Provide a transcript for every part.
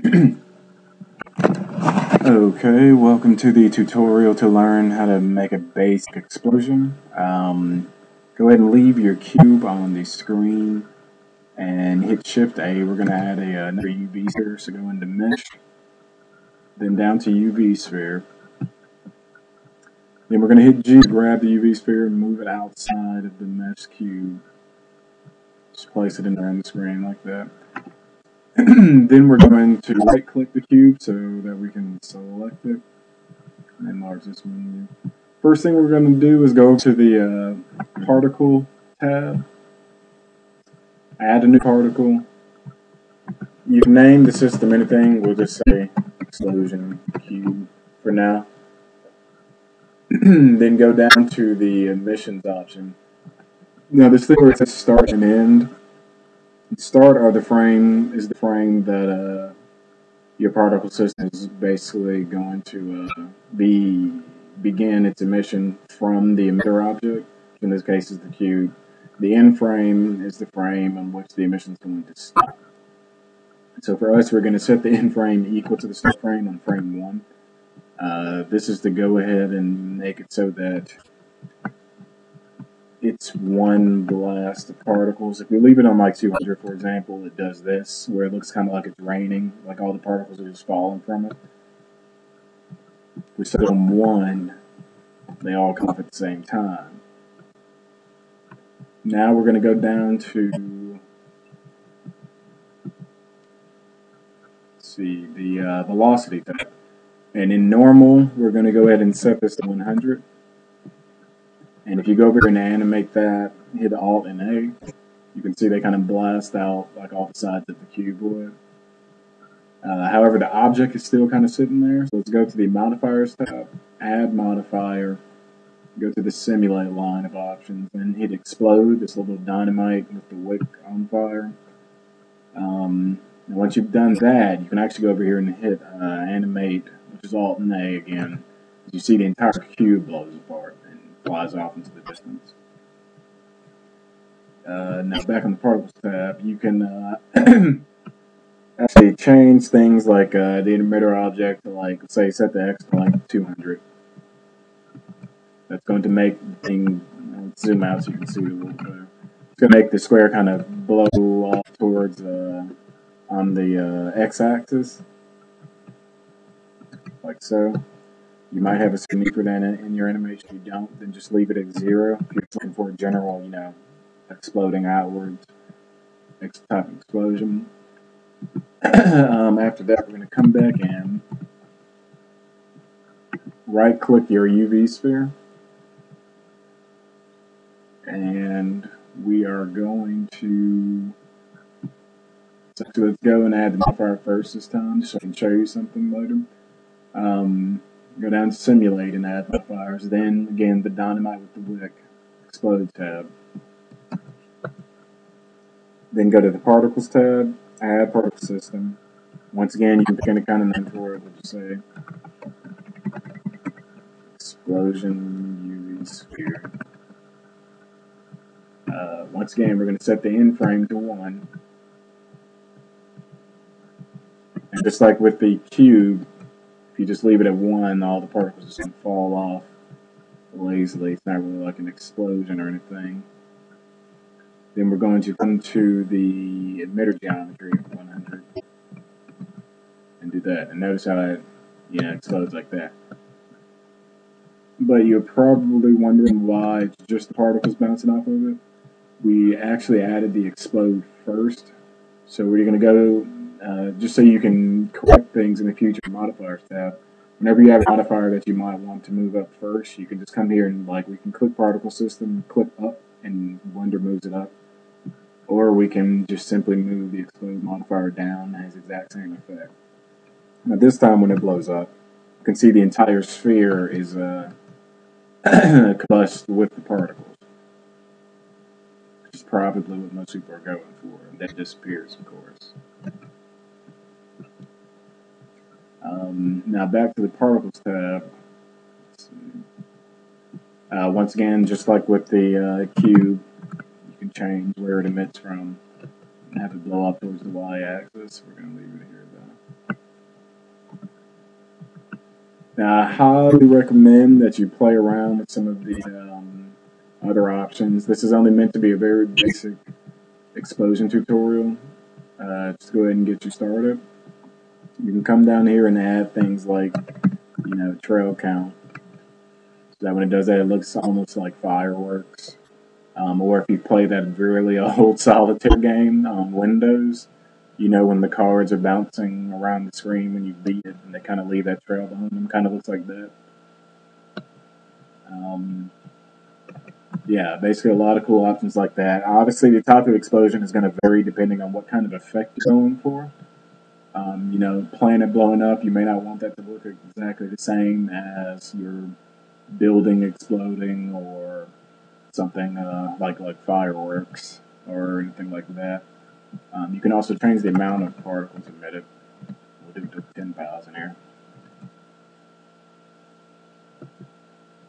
Okay, welcome to the tutorial to learn how to make a basic explosion. Go ahead and leave your cube on the screen and hit Shift A. We're going to add another UV sphere, so go into Mesh, then down to UV sphere. Then we're going to hit G to grab the UV sphere and move it outside of the mesh cube. Just place it in there on the screen like that. Then we're going to right click the cube so that we can select it and enlarge this menu. First thing we're going to do is go to the particle tab, add a new particle. You can name the system anything, we'll just say explosion cube for now. Then go down to the emissions option. Now this thing where it says start and end, start is the frame that your particle system is basically going to begin its emission from the emitter object. In this case is the cube. The end frame is the frame on which the emission is going to stop. So for us, we're going to set the end frame equal to the start frame on frame 1. This is to go ahead and make it so that it's one blast of particles. If we leave it on like 200, for example, it does this, where it looks kind of like it's raining, like all the particles are just falling from it. If we set it on 1, they all come up at the same time. Now we're going to go down to, the velocity tab. And in normal, we're going to go ahead and set this to 100. And if you go over here and animate that, hit Alt and A, you can see they kind of blast out like all the sides of the cube would. However, the object is still kind of sitting there. So let's go to the Modifiers tab, Add Modifier, go to the Simulate line of options, and hit Explode, this little dynamite with the wick on fire. And once you've done that, you can actually go over here and hit Animate, which is Alt and A again. You see the entire cube blows apart and flies off into the distance. Now back on the Particles tab, you can actually change things like the emitter object to, like, say, set the X to like 200. That's going to make the thing, zoom out so you can see it a little better. It's going to make the square kind of blow off towards on the X-axis, like so. You might have a setting for that in your animation. If you don't, then just leave it at 0. If you're looking for a general, exploding outwards type of explosion. After that, we're going to come back in, right-click your UV sphere, and we are going to, let's go and add the modifier first this time, so I can show you something later. Go down to Simulate and Add Modifiers, then again the dynamite with the wick, Explode tab. Then go to the Particles tab, Add Particle System. Once again, you can pick any kind of name for it. We'll just say Explosion UV Sphere. Once again, we're going to set the end frame to 1. And just like with the cube, if you just leave it at 1, all the particles are just going to fall off lazily. It's not really like an explosion or anything. Then we're going to come to the emitter geometry of 100 and do that. And notice how it explodes like that. But you're probably wondering why it's just the particles bouncing off of it. We actually added the explode first. So we're going to go, just so you can correct things in the future, Modifiers tab. Whenever you have a modifier that you might want to move up first, you can just come here and, like, we can click Particle System, click up, and Blender moves it up. Or we can just simply move the explode modifier down, and it has the exact same effect. Now this time when it blows up, you can see the entire sphere is combust with the particles. Which is probably what most people are going for, and that disappears, of course. Now back to the Particles tab. Once again, just like with the cube, you can change where it emits from and have it blow up towards the y-axis. We're going to leave it here though. Now, I highly recommend that you play around with some of the other options. This is only meant to be a very basic explosion tutorial. Just go ahead and get you started. You can come down here and add things like, trail count. So that when it does that, it looks almost like fireworks. Or if you play that really old solitaire game on Windows, when the cards are bouncing around the screen when you beat it, and they kind of leave that trail behind them. Kind of looks like that. Yeah, basically a lot of cool options like that. Obviously, the type of explosion is going to vary depending on what kind of effect you're going for. Planet blowing up, you may not want that to look exactly the same as your building exploding or something like fireworks or anything like that. You can also change the amount of particles emitted. We'll do 10,000 here.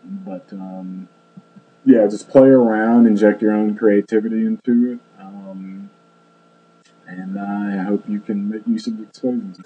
But yeah, just play around, inject your own creativity into it, and I hope you can make use of the explosions.